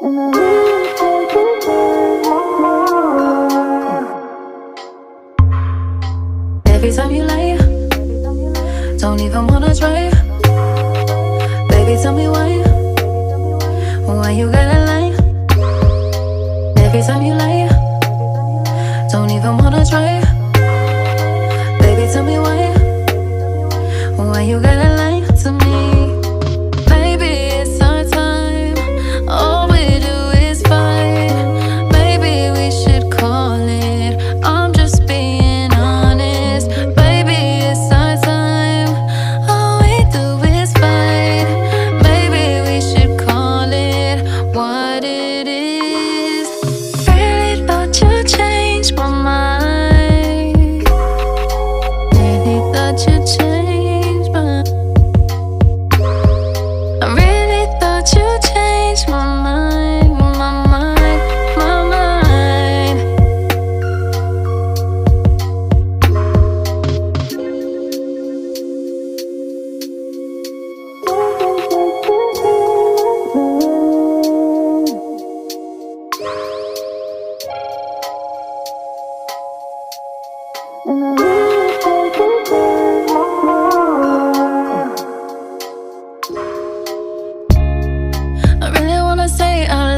Every time you lie, don't even wanna try. Baby, tell me why you gotta lie. Every time you lie, don't even wanna try. Baby, tell me why you gotta lie to me. Baby, it's our time, all we do is fight. Maybe we should call it, I'm just being honest. Baby, it's our time, all we do is fight. Maybe we should call it what it is. Really thought you changed my mind. Really thought you changed my. I really thought you changed my mind, my mind, my mind. I really wanna say I